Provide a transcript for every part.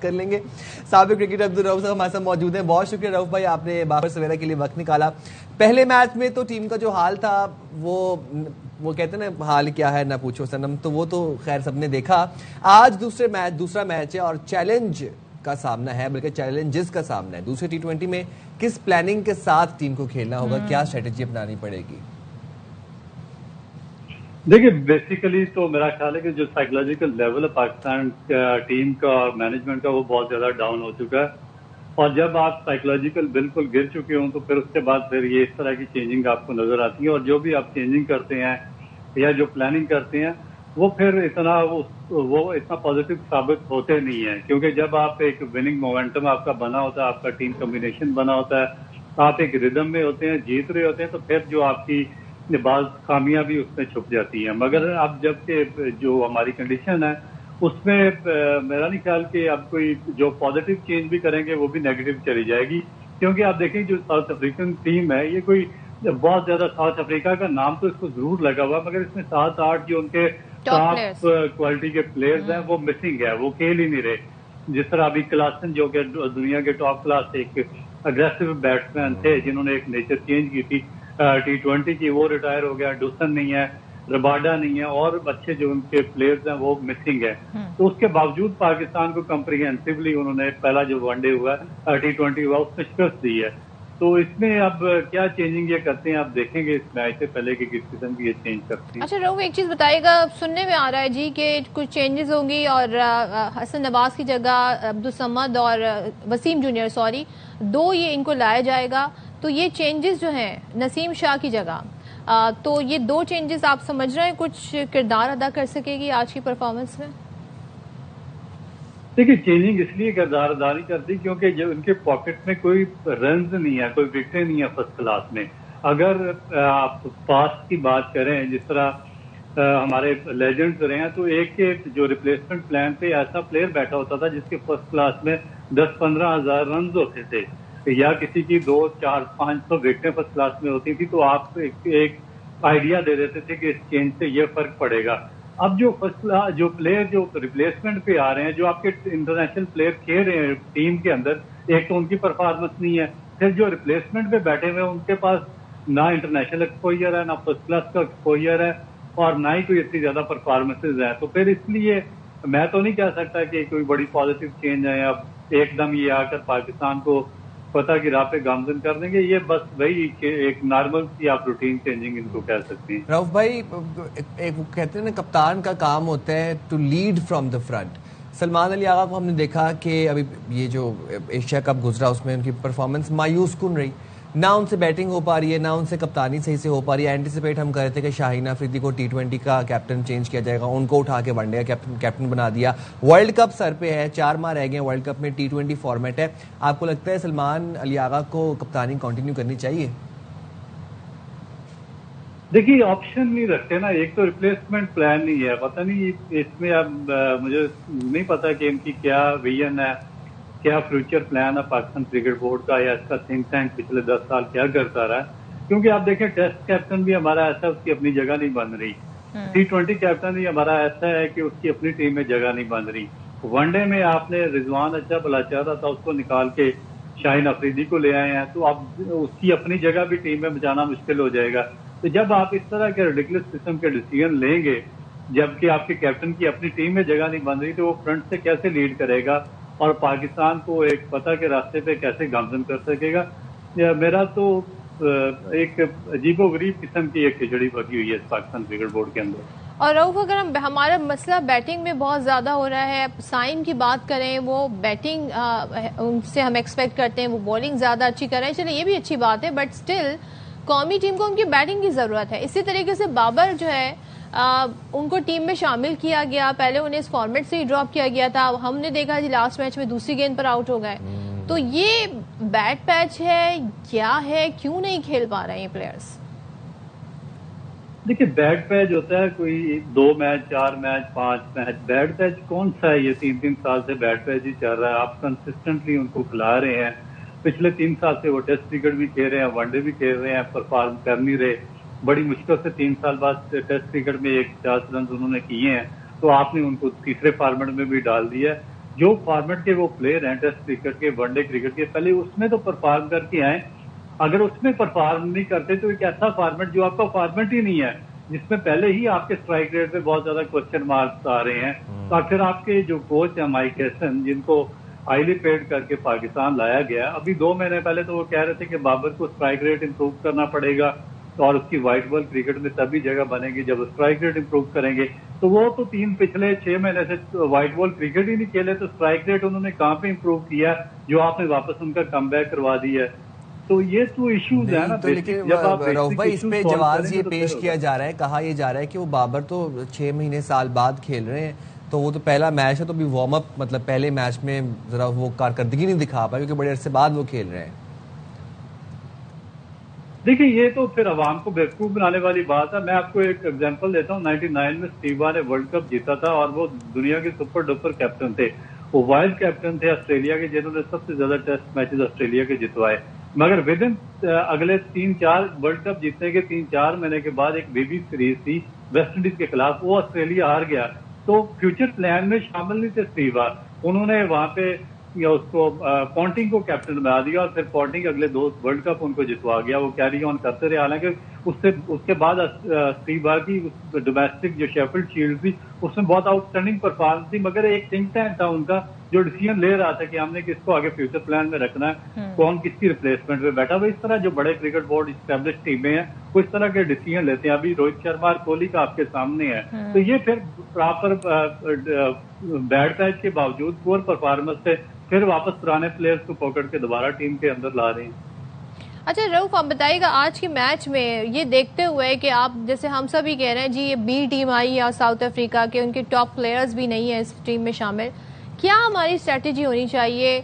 کر لیں گے. سابق کرکٹر عبدالرؤف صاحب ہمارے ساتھ موجود ہیں. بہت شکریہ رؤف بھائی, آپ نے بابر سویرا کے لیے وقت نکالا. پہلے میچ میں تو ٹیم کا جو حال تھا وہ کہتے ہیں نا حال کیا ہے نہ پوچھو سنم, تو وہ تو خیر سب نے دیکھا. آج دوسرا میچ ہے اور چیلنج کا سامنا ہے, بلکہ چیلنجز کا سامنا ہے. دوسرے T20 میں کس پلاننگ کے ساتھ ٹیم کو کھیلنا ہوگا, کیا اسٹریٹجی اپنانی پڑے گی؟ دیکھیے بیسیکلی تو میرا خیال ہے کہ جو سائیکولوجیکل لیول ہے پاکستان ٹیم کا اور مینجمنٹ کا وہ بہت زیادہ ڈاؤن ہو چکا ہے, اور جب آپ سائیکولوجیکل بالکل گر چکے ہوں تو پھر اس کے بعد پھر یہ اس طرح کی چینجنگ آپ کو نظر آتی ہے, اور جو بھی آپ چینجنگ کرتے ہیں یا جو پلاننگ کرتے ہیں وہ پھر اتنا پازیٹیو ثابت ہوتے نہیں ہیں, کیونکہ جب آپ ایک وننگ مومنٹم آپ کا بنا ہوتا ہے, آپ کا ٹیم کمبینیشن بنا ہوتا ہے, آپ ایک ردم میں ہوتے ہیں, جیت رہے ہوتے ہیں, تو پھر جو آپ کی بعض خامیاں بھی اس میں چھپ جاتی ہیں. مگر اب جب کہ جو ہماری کنڈیشن ہے اس میں میرا نہیں خیال کہ اب کوئی جو پازیٹیو چینج بھی کریں گے وہ بھی نیگیٹو چلی جائے گی, کیونکہ آپ دیکھیں جو ساؤتھ افریقن ٹیم ہے یہ کوئی بہت زیادہ, ساؤتھ افریقہ کا نام تو اس کو ضرور لگا ہوا, مگر اس میں 7-8 جو ان کے ٹاپ کوالٹی کے پلیئرز ہیں وہ مسنگ ہے, وہ کھیل ہی نہیں رہے. جس طرح ابھی کلاسن جو کہ دنیا کے ٹاپ کلاس ایک اگریسو بیٹسمین تھے جنہوں نے ایک نیچر چینج کی تھی T20 کی, وہ ریٹائر ہو گیا. ڈوسن نہیں ہے, رباڈا نہیں ہے, اور اچھے جو ان کے پلیئرز ہیں وہ مسنگ ہے. تو اس کے باوجود پاکستان کو کمپریہنسولی انہوں نے پہلا جو ون ڈے ہوا T20 ہوا اس میں شکست دی ہے. تو اس میں اب کیا چینجنگ یہ کرتے ہیں آپ دیکھیں گے اس میچ سے پہلے کہ کس قسم کی یہ چینج کرتے ہیں. اچھا رؤف ایک چیز بتائیے گا, سننے میں آ رہا ہے جی کہ کچھ چینجز ہوں گی اور حسن نواز کی جگہ عبدالصمد اور وسیم جونیئر 2 یہ ان کو لایا جائے گا, تو یہ چینجز جو ہیں نسیم شاہ کی جگہ, تو یہ 2 چینجز آپ سمجھ رہے ہیں کچھ کردار ادا کر سکے گی آج کی پرفارمنس میں؟ دیکھیے چینجنگ اس لیے کردار ادا نہیں کرتی کیونکہ جب ان کے پاکٹ میں کوئی رنز نہیں ہے, کوئی وکٹیں نہیں ہے فرسٹ کلاس میں. اگر آپ پاس کی بات کریں جس طرح ہمارے لیجنڈز رہے ہیں, تو ایک جو ریپلیسمنٹ پلان پہ ایسا پلیئر بیٹھا ہوتا تھا جس کے فرسٹ کلاس میں 10-15 ہزار رنز ہوتے تھے, یا کسی کی 200-400-500 وکٹیں فرسٹ کلاس میں ہوتی تھی, تو آپ ایک آئیڈیا دے دیتے تھے کہ اس چینج سے یہ فرق پڑے گا. اب جو جو پلیئر جو ریپلیسمنٹ پہ آ رہے ہیں, جو آپ کے انٹرنیشنل پلیئر کھیل رہے ہیں ٹیم کے اندر, ایک تو ان کی پرفارمنس نہیں ہے, پھر جو ریپلیسمنٹ پہ بیٹھے ہوئے ان کے پاس نہ انٹرنیشنل ایکسپوجر ہے, نہ فرسٹ کلاس کا ایکسپوجر ہے, اور نہ ہی کوئی اتنی زیادہ پرفارمنسز ہیں. تو پھر اس لیے میں تو نہیں کہہ سکتا کہ کوئی بڑی پازیٹیو چینج ہے, اب ایک دم یہ آ کر پاکستان کو فتح کی راہ پہ گامزن کر دیں گے. یہ بس وہی ایک نارمل سی آپ روٹین چینجنگ ان کو کہہ سکتے ہیں. رؤف بھائی ایک کہتے ہیں نا کپتان کا کام ہوتا ہے to lead from the front. Salman Ali Agha کو ہم نے دیکھا کہ ابھی یہ جو ایشیا کپ گزرا اس میں ان کی پرفارمنس مایوس کن رہی, نہ ان سے بیٹنگ ہو پا رہی ہے, نہ ان سے کپتانی صحیح سے ہو پا رہی ہے. اینٹیسپیٹ ہم کر رہے تھے کہ شاہین افریدی کو T20 کا کیپٹن چینج کیا جائے گا, ان کو اٹھا کے ون ڈے کا کیپٹن بنا دیا. ورلڈ کپ سر پہ ہے, 4 ماہ رہ گئے ہیں ورلڈ کپ میں, T20 فارمیٹ ہے. آپ کو لگتا ہے سلمان علی آغا کو کپتانی کنٹینیو کرنی چاہیے؟ دیکھیے آپشن نہیں رکھتے نا, ایک تو ریپلیسمنٹ پلان نہیں ہے, پتہ نہیں اس میں اب مجھے نہیں پتا کہ ان کی کیا ویژن ہے, کیا فیوچر پلان ہے پاکستان کرکٹ بورڈ کا, یا اس کا تھنک ٹینک پچھلے 10 سال کیا کرتا رہا ہے. کیونکہ آپ دیکھیں ٹیسٹ کیپٹن بھی ہمارا ایسا ہے اس کی اپنی جگہ نہیں بن رہی, T20 کیپٹن بھی ہمارا ایسا ہے کہ اس کی اپنی ٹیم میں جگہ نہیں بن رہی. ون ڈے میں آپ نے رضوان اچھا بلا چاہتا تھا, اس کو نکال کے شاہین افریدی کو لے آئے ہیں, تو اب اس کی اپنی جگہ بھی ٹیم میں بچانا مشکل ہو جائے گا. تو جب آپ اس طرح کے ریڈیکولس قسم کے ڈیسیژن لیں گے جبکہ آپ کے کیپٹن کی اپنی ٹیم میں جگہ نہیں بن رہی, تو وہ فرنٹ سے کیسے لیڈ کرے گا اور پاکستان کو ایک فتح کے راستے پہ کیسے گامزن کر سکے گا. میرا تو ایک عجیب و غریب قسم کی ایک کھچڑی پکی ہوئی ہے پاکستان کرکٹ بورڈ کے اندر. اور رؤف اگر ہمارا مسئلہ بیٹنگ میں بہت زیادہ ہو رہا ہے, سائن کی بات کریں وہ بیٹنگ ان سے ہم ایکسپیکٹ کرتے ہیں, وہ بولنگ زیادہ اچھی کر رہے ہیں, چلے یہ بھی اچھی بات ہے, بٹ اسٹل قومی ٹیم کو ان کی بیٹنگ کی ضرورت ہے. اسی طریقے سے بابر جو ہے ان کو ٹیم میں شامل کیا گیا, پہلے انہیں اس فارمیٹ سے ہی ڈراپ کیا گیا تھا, ہم نے دیکھا جی لاسٹ میچ میں دوسری گیند پر آؤٹ ہو گئے. تو یہ بیڈ پیچ ہے کیا ہے, کیوں نہیں کھیل پا رہے ہیں یہ پلیئرز؟ دیکھیے بیڈ پیچ ہوتا ہے کوئی 2 میچ 4 میچ 5 میچ, بیڈ پیچ کون سا ہے, یہ 3 سال سے بیڈ پیچ ہی چل رہا ہے. آپ کنسسٹنٹلی ان کو کھلا رہے ہیں, پچھلے 3 سال سے وہ ٹیسٹ کرکٹ بھی کھیل رہے ہیں, ون ڈے بھی کھیل رہے ہیں, پرفارم کر نہیں رہے. بڑی مشکل سے 3 سال بعد ٹیسٹ کرکٹ میں 50 رنز انہوں نے کیے ہیں, تو آپ نے ان کو تیسرے فارمیٹ میں بھی ڈال دیا ہے. جو فارمیٹ کے وہ پلیئر ہیں ٹیسٹ کرکٹ کے ون ڈے کرکٹ کے پہلے اس میں تو پرفارم کر کے آئیں. اگر اس میں پرفارم نہیں کرتے تو ایک ایسا فارمیٹ جو آپ کا فارمیٹ ہی نہیں ہے جس میں پہلے ہی آپ کے اسٹرائک ریٹ پہ بہت زیادہ کوشچن مارکس آ رہے ہیں. تو پھر آپ کے جو کوچ ہیں مائک ہیسن جن کو ہائیلی پیڈ کر کے پاکستان لایا گیا, ابھی 2 مہینے پہلے تو وہ کہہ رہے تھے کہ بابر کو اسٹرائک ریٹ امپروو کرنا پڑے گا اور اس کی وائٹ بال کرکٹ میں تبھی جگہ بنے گی جب اسٹرائک ریٹ امپروو کریں گے. تو وہ تو پچھلے 6 مہینے سے وائٹ بال کرکٹ ہی نہیں کھیلے, تو اسٹرائک ریٹ انہوں نے کہاں پہ امپروو کیا جو آپ نے واپس ان کا کم بیک کروا دیا ہے. تو یہ تو ایشوز ہیں نا. تو لیکن رؤف بھائی اس پہ جواز یہ پیش کیا جا رہا ہے, کہا یہ جا رہا ہے کہ وہ بابر تو 6 مہینے سال بعد کھیل رہے ہیں, تو وہ تو پہلا میچ ہے, تو بھی وارم اپ مطلب پہلے میچ میں ذرا وہ کارکردگی نہیں دکھا پائے کیونکہ بڑے عرصے بعد وہ کھیل رہے ہیں. دیکھیں یہ تو پھر عوام کو بیوقوف بنانے والی بات ہے. میں آپ کو ایک ایگزامپل دیتا ہوں. 99 میں اسٹیوا نے ورلڈ کپ جیتا تھا اور وہ دنیا کے سپر ڈپر کیپٹن تھے. وہ وائس کیپٹن تھے آسٹریلیا کے جنہوں نے سب سے زیادہ ٹیسٹ میچز آسٹریلیا کے جتوائے. مگر ود ان اگلے 3-4 ورلڈ کپ جیتنے کے 3-4 مہینے کے بعد ایک بی بی سیریز تھی ویسٹ انڈیز کے خلاف, وہ آسٹریلیا ہار گیا. تو فیوچر پلان میں شامل نہیں تھے اسٹیوا. انہوں نے وہاں پہ اس کو پونٹنگ کو کیپٹن بنا دیا اور پھر پونٹنگ اگلے 2 ورلڈ کپ ان کو جتوا گیا. وہ کیری آن کرتے رہے, حالانکہ اس کے بعد اسٹیوا کی ڈومیسٹک جو شیفلڈ شیلڈ تھی اس میں بہت آؤٹ اسٹینڈنگ پرفارمنس تھی, مگر ایک تھنک ٹینک تھا ان کا جو ڈیسیژن لے رہا تھا کہ ہم نے کس کو آگے فیوچر پلان میں رکھنا ہے, کون کس کی ریپلیسمنٹ پہ بیٹھا ہوا. اس طرح جو بڑے کرکٹ بورڈ اسٹیبلش ٹیمیں ہیں وہ اس طرح کے ڈیسیژن لیتے ہیں. ابھی روہت شرما اور کوہلی کا آپ کے سامنے ہے. تو یہ پھر پراپر بیڈ پیچ کے باوجود پور پرفارمنس سے پھر واپس پرانے پلیئرز کو پکڑ کے دوبارہ ٹیم کے اندر لا رہے ہیں. اچھا رؤف, آپ بتائیے گا آج کے میچ میں یہ دیکھتے ہوئے کہ آپ جیسے ہم سب ہی کہہ رہے ہیں جی یہ بی ٹیم آئی ہے ساؤتھ افریقہ کے, ان کے ٹاپ پلیئرز بھی نہیں ہیں اس ٹیم میں شامل, کیا ہماری اسٹریٹجی ہونی چاہیے؟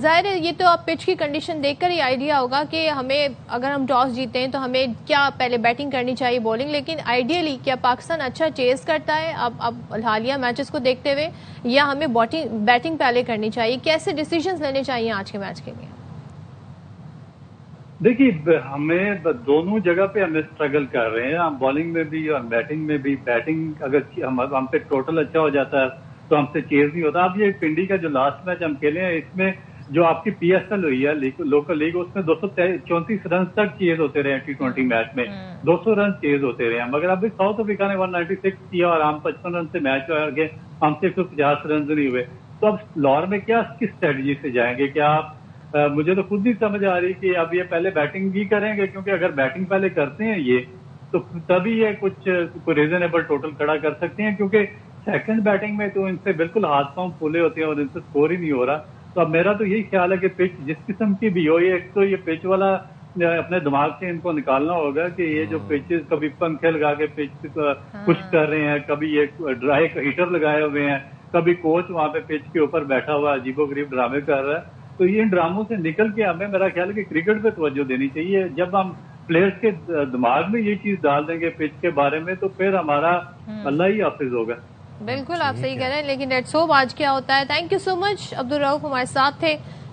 ظاہر ہے یہ تو آپ پچ کی کنڈیشن دیکھ کر ہی آئیڈیا ہوگا کہ ہمیں اگر ہم ٹاس جیتے ہیں تو ہمیں کیا پہلے بیٹنگ کرنی چاہیے بولنگ, لیکن آئیڈیلی کیا پاکستان اچھا چیز کرتا ہے اب حالیہ میچز کو دیکھتے ہوئے, یا ہمیں بیٹنگ پہلے کرنی چاہیے؟ کیسے ڈیسیژنز لینے چاہیے آج کے میچ کے لیے؟ دیکھیے ہمیں دونوں جگہ پہ ہمیں اسٹرگل کر رہے ہیں, ہم بالنگ میں بھی اور بیٹنگ میں بھی. بیٹنگ اگر ہم پہ ٹوٹل اچھا ہو جاتا ہے تو ہم سے چیز نہیں ہوتا. اب یہ پنڈی کا جو لاسٹ میچ ہم کھیلے ہیں اس میں جو آپ کی پی ایس ایل ہوئی ہے لوکل لیگ, اس میں 234 رنز تک چیز ہوتے رہے ہیں. T20 میچ میں 200 رن چیز ہوتے رہے ہیں, مگر ابھی ساؤتھ افریقہ نے 196 کیا اور ہم 55 رن سے میچ ہو گئے, ہم سے 150 رنز نہیں ہوئے. تو اب لاہور میں کیا کس اسٹریٹجی سے جائیں گے؟ کیا آپ مجھے تو خود نہیں سمجھ آ رہی کہ اب یہ پہلے بیٹنگ بھی کریں گے, کیونکہ اگر بیٹنگ پہلے کرتے ہیں یہ تو تبھی یہ کچھ ریزنیبل ٹوٹل کھڑا کر سکتے ہیں, کیونکہ سیکنڈ بیٹنگ میں تو ان سے بالکل ہاتھ پاؤں پھولے ہوتے ہیں اور ان سے سکور ہی نہیں ہو رہا. تو اب میرا تو یہی خیال ہے کہ پچ جس قسم کی بھی ہو, یہ ایک تو یہ پچ والا اپنے دماغ سے ان کو نکالنا ہوگا کہ یہ جو پچز کبھی پنکھے لگا کے پچ کچھ کر رہے ہیں, کبھی یہ ڈرائی ہیٹر لگائے ہوئے ہیں, کبھی کوچ وہاں پہ پچ کے اوپر بیٹھا ہوا عجیب و غریب ڈرامے کر رہا ہے. تو یہ ان ڈراموں سے نکل کے ہمیں میرا خیال ہے کہ کرکٹ پہ توجہ دینی چاہیے. جب ہم پلیئرز کے دماغ میں یہ چیز ڈال دیں گے پچ کے بارے میں تو پھر ہمارا اللہ ہی حافظ ہوگا. بالکل آپ صحیح کہہ رہے ہیں, لیکن لیٹس ہوپ آج کیا ہوتا ہے. تھینک یو سو مچ. عبدالرؤف ہمارے ساتھ تھے.